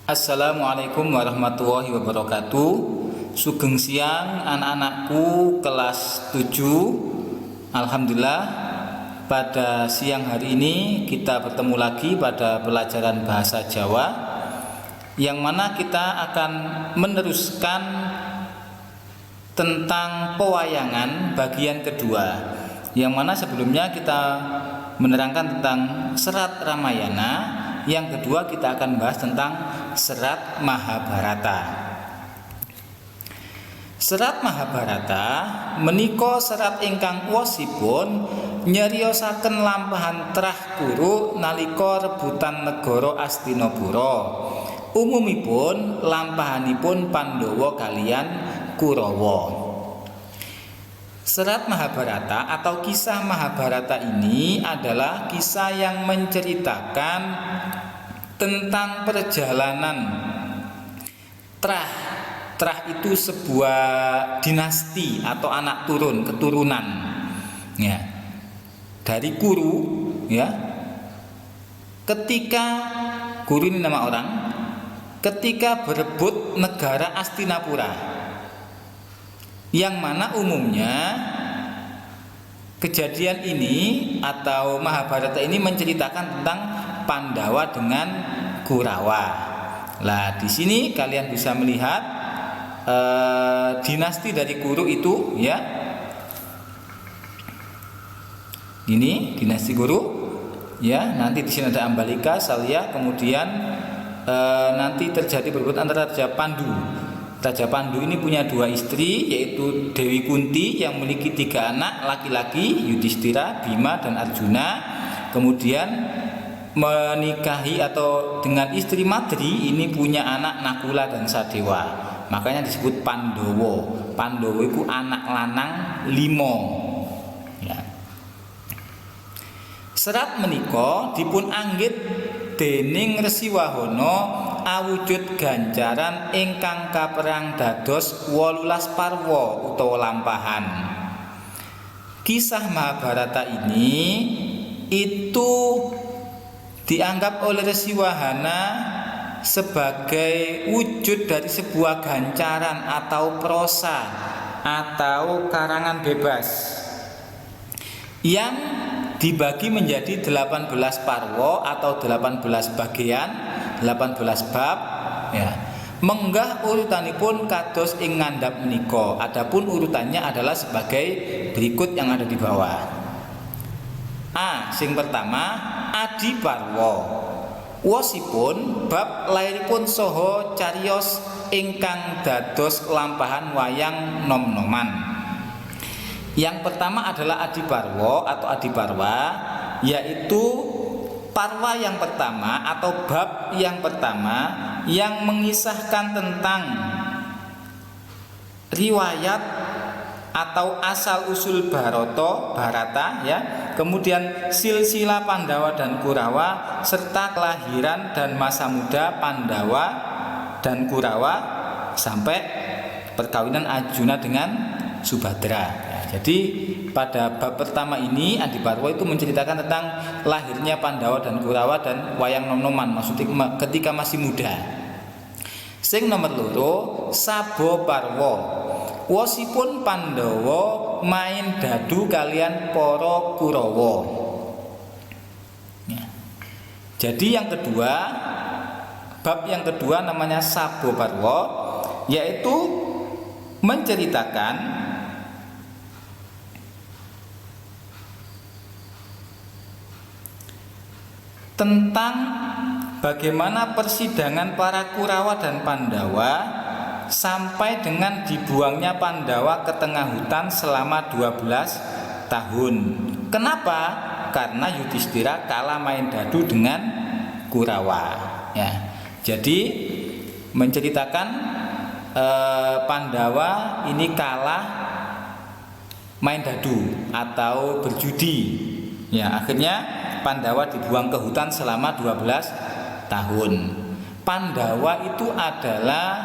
Assalamualaikum warahmatullahi wabarakatuh. Sugeng siang anak-anakku kelas 7. Alhamdulillah pada siang hari ini kita bertemu lagi pada pelajaran bahasa Jawa, yang mana kita akan meneruskan tentang pewayangan bagian kedua, yang mana sebelumnya kita menerangkan tentang serat Ramayana. Yang kedua kita akan bahas tentang serat Mahabharata. Serat Mahabharata menika serat ingkang wosipun nyariosaken lampahan trah Kuru nalika rebutan negara Astinapura. Umumipun lampahanipun Pandhawa kaliyan Kurawa. Serat Mahabharata atau kisah Mahabharata ini adalah kisah yang menceritakan tentang perjalanan Trah. Trah itu sebuah dinasti atau anak keturunan ya, dari Kuru ya. Ketika Kuru ini nama orang, ketika berebut negara Astinapura, yang mana umumnya kejadian ini atau Mahabharata ini menceritakan tentang Pandawa dengan Kurawa. Lah di sini kalian bisa melihat dinasti dari Kuru itu ya. Ini dinasti Kuru ya. Nanti di sini ada Ambalika, Salya, kemudian nanti terjadi berebut antara Raja Pandu. Raja Pandu ini punya dua istri, yaitu Dewi Kunti yang memiliki 3 anak laki-laki, Yudhistira, Bima, dan Arjuna. Kemudian menikahi atau dengan istri Madri ini punya anak Nakula dan Sadewa. Makanya disebut Pandowo. Pandowo itu anak lanang 5 ya. Serat menika dipun anggit dening Resi Wahana awujud ganjaran ingkang kaperang dados 18 parwa utawa lampahan. Kisah Mahabharata ini itu dianggap oleh Resi Wahana sebagai wujud dari sebuah gancaran atau prosa atau karangan bebas yang dibagi menjadi 18 parwa atau 18 bagian, 18 bab ya. Menggah urutanipun kados ing ngandhap menika. Adapun urutannya adalah sebagai berikut yang ada di bawah. A. Sing pertama Adi Parwa. Wosipun bab lairipun saha cariyos ingkang dados lampahan wayang nom-noman. Yang pertama adalah Adi Parwa atau Adi Parwa, yaitu parwa yang pertama atau bab yang pertama yang mengisahkan tentang riwayat atau asal usul Bharata ya, kemudian silsilah Pandawa dan Kurawa serta kelahiran dan masa muda Pandawa dan Kurawa sampai perkawinan Arjuna dengan Subhadra. Jadi pada bab pertama ini Adi Parwa itu menceritakan tentang lahirnya Pandawa dan Kurawa dan wayang nom-noman, maksudnya ketika masih muda. Sing nomor loro Sabo Parwa. Wosipun Pandawa main dadu kalian para Kurawa ya. Jadi yang kedua, bab yang kedua namanya Sabo Parwa, yaitu menceritakan tentang bagaimana persidangan para Kurawa dan Pandawa sampai dengan dibuangnya Pandawa ke tengah hutan selama 12 tahun. Kenapa? Karena Yudhistira kalah main dadu dengan Kurawa ya. Jadi menceritakan Pandawa ini kalah main dadu atau berjudi ya. Akhirnya Pandawa dibuang ke hutan selama 12 tahun. Pandawa itu adalah,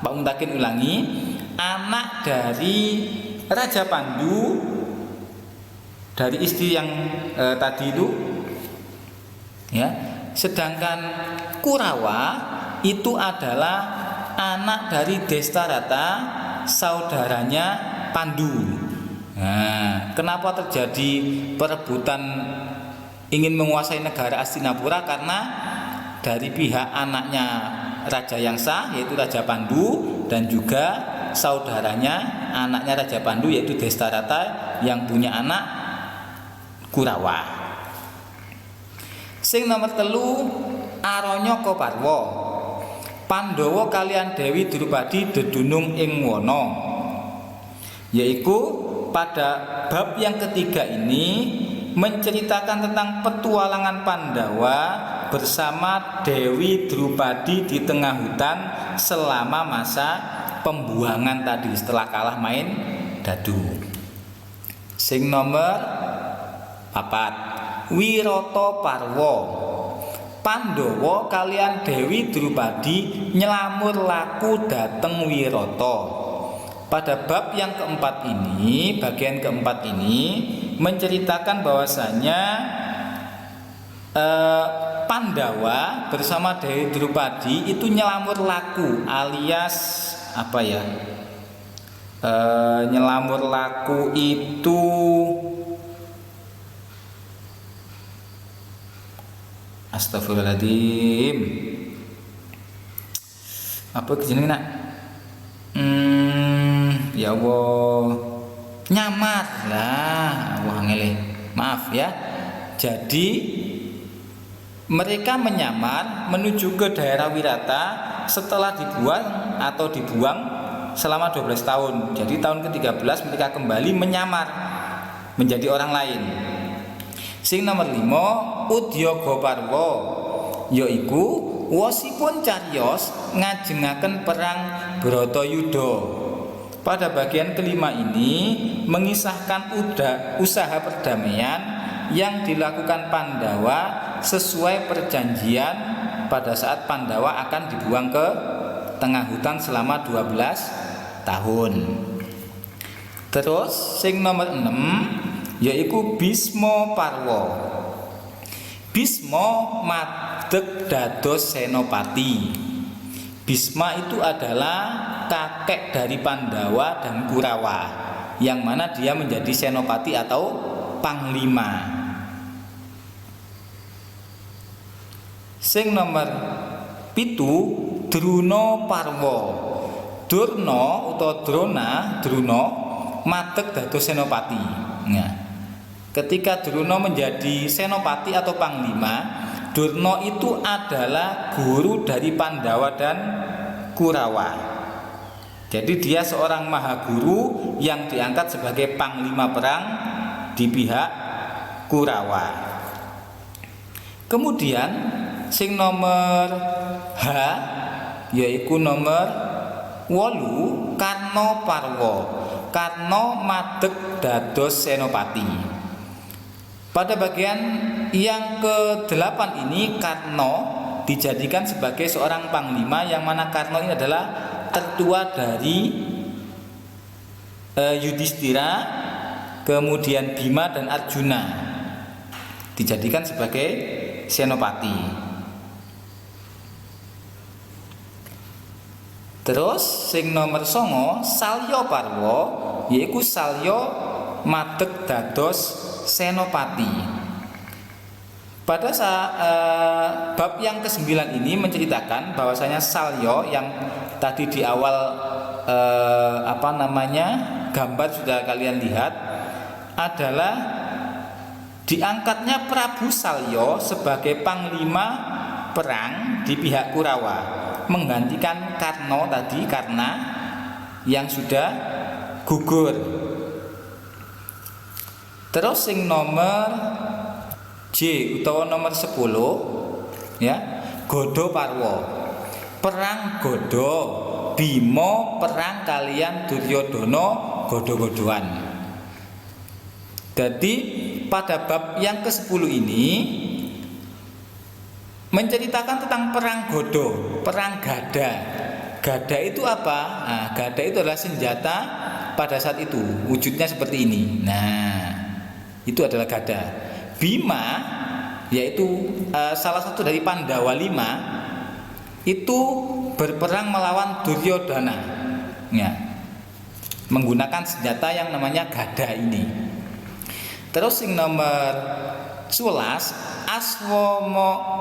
Pak Muntakin ulangi, anak dari Raja Pandu, dari istri yang tadi itu ya. Sedangkan Kurawa itu adalah anak dari Destarata, saudaranya Pandu. Nah, kenapa terjadi perebutan ingin menguasai negara Hastinapura? Karena dari pihak anaknya raja yang sah, yaitu Raja Pandu, dan juga saudaranya anaknya Raja Pandu, yaitu Destarata, yang punya anak Kurawa. Sing nomor telu, Aranyaka Parwa. Pandhawa kalian Dewi Drupadi dedunung ing wana. Yaitu pada bab yang ketiga ini menceritakan tentang petualangan Pandawa bersama Dewi Drupadi di tengah hutan selama masa pembuangan tadi, setelah kalah main dadu. Sing nomor 4, Wirata Parwa. Pandhawa kalian Dewi Drupadi nyelamur laku dateng Wirata. Pada bab yang keempat ini, bagian keempat ini menceritakan bahwasanya Pandawa bersama Dewi Drupadi itu nyelamur laku, alias apa ya? Nyelamur laku itu astagfirullahaladzim. Apa kejenenge nak? Ya Allah, nyamar lah. Allah ngele. Maaf ya. Jadi mereka menyamar menuju ke daerah Wirata setelah dibuang selama 12 tahun. Jadi tahun ke-13 mereka kembali menyamar menjadi orang lain. Sing nomor 5, Udyaga Parwa, yaiku wosipun cariyos ngajengaken perang Bratayuda. Pada bagian kelima ini mengisahkan usaha perdamaian yang dilakukan Pandawa sesuai perjanjian pada saat Pandawa akan dibuang ke tengah hutan selama 12 tahun. Terus sing nomor 6 yaiku Bisma Parwa. Bisma madeg dados senopati. Bisma itu adalah kakek dari Pandawa dan Kurawa, yang mana dia menjadi senopati atau panglima. Sing nomor 7, Druna Parwa. Durna utawa Druna madeg dados senopati. Nah, ketika Druna menjadi senopati atau panglima, Durna itu adalah guru dari Pandawa dan Kurawa. Jadi dia seorang mahaguru yang diangkat sebagai panglima perang di pihak Kurawa. Kemudian sing nomor H yaitu nomor 8, Karna Parwa. Karna madeg dados senopati. Pada bagian yang ke-8 ini Karna dijadikan sebagai seorang panglima, yang mana Karna ini adalah tertua dari Yudhistira, kemudian Bima dan Arjuna, dijadikan sebagai senopati. Terus sing nomor 9, Salya Parwa, yaiku Salya madeg dados senopati. Pada bab yang ke-9 ini menceritakan bahwasanya Salya yang tadi di awal gambar sudah kalian lihat, adalah diangkatnya Prabu Salya sebagai panglima perang di pihak Kurawa, menggantikan Karna yang sudah gugur. Terus sing nomor J utawa nomor 10 ya, Goda Parwa. Perang Goda, Bima perang kalian Duryodana godo-godoan. Jadi pada bab yang ke-10 ini menceritakan tentang perang Goda, perang gada. Gada itu apa? Nah, gada itu adalah senjata pada saat itu, wujudnya seperti ini. Nah, itu adalah gada. Bima yaitu salah satu dari Pandawa 5 itu berperang melawan Duryodhana, ya, menggunakan senjata yang namanya gada ini. Terus yang nomor 11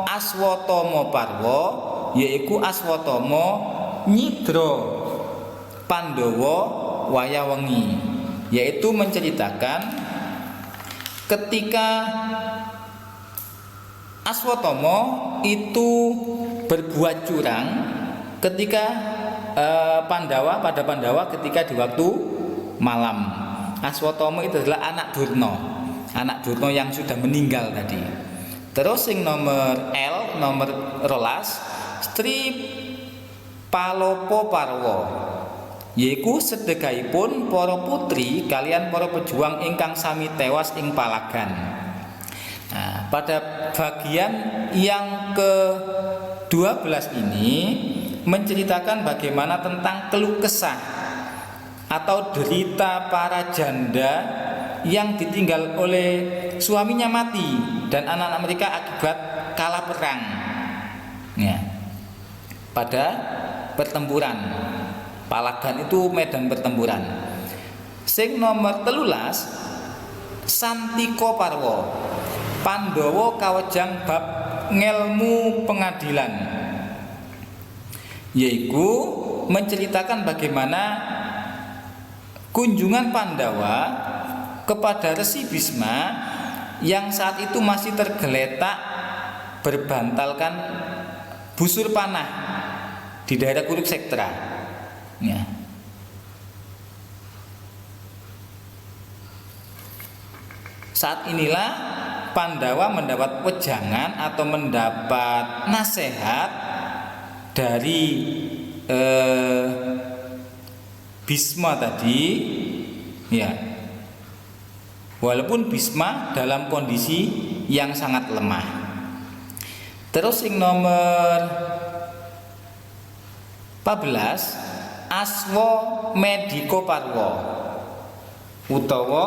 Aswatama Parwa, yaitu Aswatama nyidra Pandhawa waya wengi, yaitu menceritakan ketika Aswatama itu berbuat curang ketika Pandawa ketika di waktu malam. Aswatama itu adalah anak Durna yang sudah meninggal tadi. Terus yang nomor L, nomor 12 Sri Palopo Parwa, yaiku sedekahipun para putri kalian para pejuang ingkang sami tewas ing palagan. Nah, pada bagian yang ke-12 ini menceritakan bagaimana tentang keluh kesah atau derita para janda yang ditinggal oleh suaminya mati dan anak-anak mereka akibat kalah perang, ya, pada pertempuran. Palagan itu medan pertempuran. Sing nomor 13 Santika Parwa, Pandhawa kawejang bab ngelmu pengadilan, yaitu menceritakan bagaimana kunjungan Pandawa kepada Resi Bisma yang saat itu masih tergeletak berbantalkan busur panah di daerah Kurukshetra, ya. Saat inilah Pandawa mendapat wejangan atau mendapat nasihat dari Bisma tadi, ya. Walaupun Bisma dalam kondisi yang sangat lemah. Terus yang nomor 14 Aswa Mediko Parwa, utawa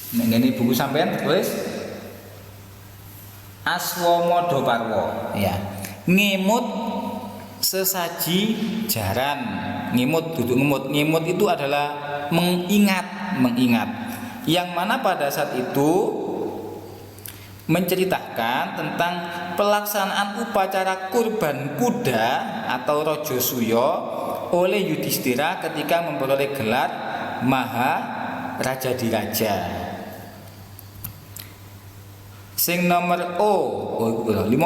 ini buku sampean tulis Aswamada Parwa, ya. Ngimut sesaji jaran. Ngimut duduk ngemut itu adalah mengingat. Yang mana pada saat itu menceritakan tentang pelaksanaan upacara kurban kuda atau Raja Suya oleh Yudhistira ketika memperoleh gelar Maha Raja Diraja. Sing nomor 15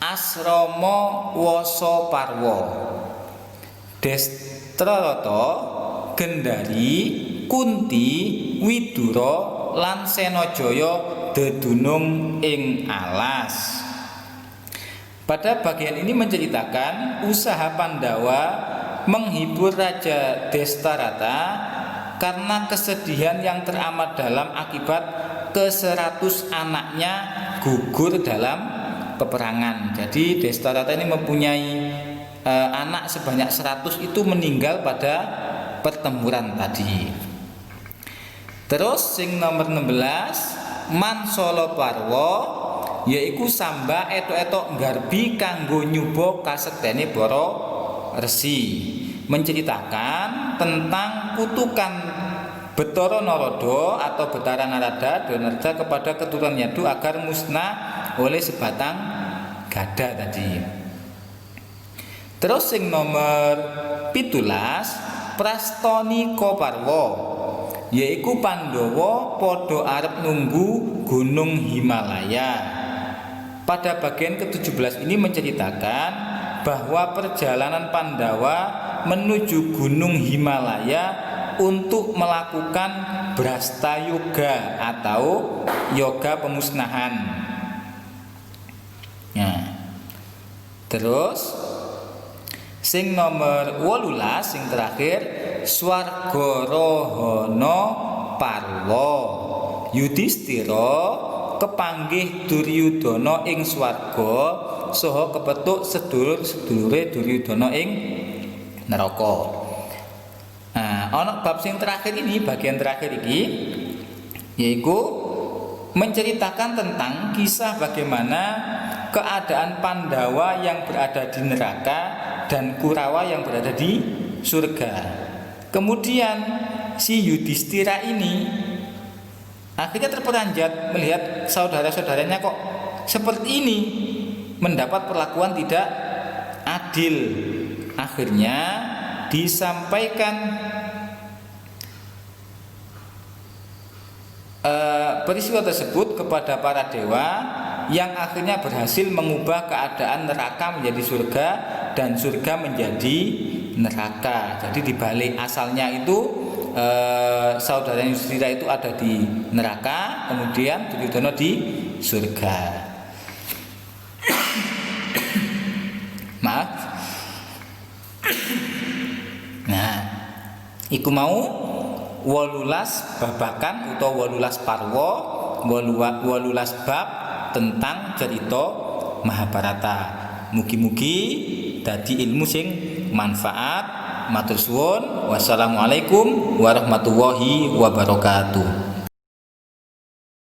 Asrama Wasa Parwa, Destrarata, Gendari, Kunti, Widura lan Senajaya dedunung ing alas. Pada bagian ini menceritakan usaha Pandawa menghibur Raja Destarata karena kesedihan yang teramat dalam akibat ke-100 anaknya gugur dalam peperangan. Jadi Destarata ini mempunyai anak sebanyak 100 itu meninggal pada pertempuran tadi. Terus sing nomor 16 Mansala Parwa, yaiku samba etok-etok nggarbi kanggo nyuba kasektene para resi, menceritakan tentang kutukan Betara Narada atau Betara Narada kepada keturunan Yadu agar musnah oleh sebatang gada tadi. Terus sing nomor 17 Prastanika Parwa, yaiku Pandhawa padha arep nunggu gunung Himalaya. Pada bagian ke-17 ini menceritakan bahwa perjalanan Pandawa menuju gunung Himalaya untuk melakukan Brasta Yoga atau yoga pemusnahan. Nah, terus sing nomor 18 sing terakhir Swargarahana Parwa, Yudhistira kepanggih Duryudana ing swarga saha kepethuk sedulur-sedulure Duryudana ing neraka. Nah, ana bab sing terakhir ini, bagian terakhir ini yaitu menceritakan tentang kisah bagaimana keadaan Pandawa yang berada di neraka dan Kurawa yang berada di surga. Kemudian si Yudhistira ini akhirnya terperanjat melihat saudara-saudaranya kok seperti ini, mendapat perlakuan tidak adil. Akhirnya disampaikan peristiwa tersebut kepada para dewa, yang akhirnya berhasil mengubah keadaan neraka menjadi surga dan surga menjadi neraka. Jadi dibalik asalnya itu saudara Yudhistira itu ada di neraka, kemudian Duryodhana di surga. Maaf. Nah, iku mau 18 babakan utawa 18 parwa, 18 bab tentang cerita Mahabharata. Mugi-mugi dadi ilmu sing manfaat. Matur suwun. Wassalamualaikum warahmatullahi wabarakatuh.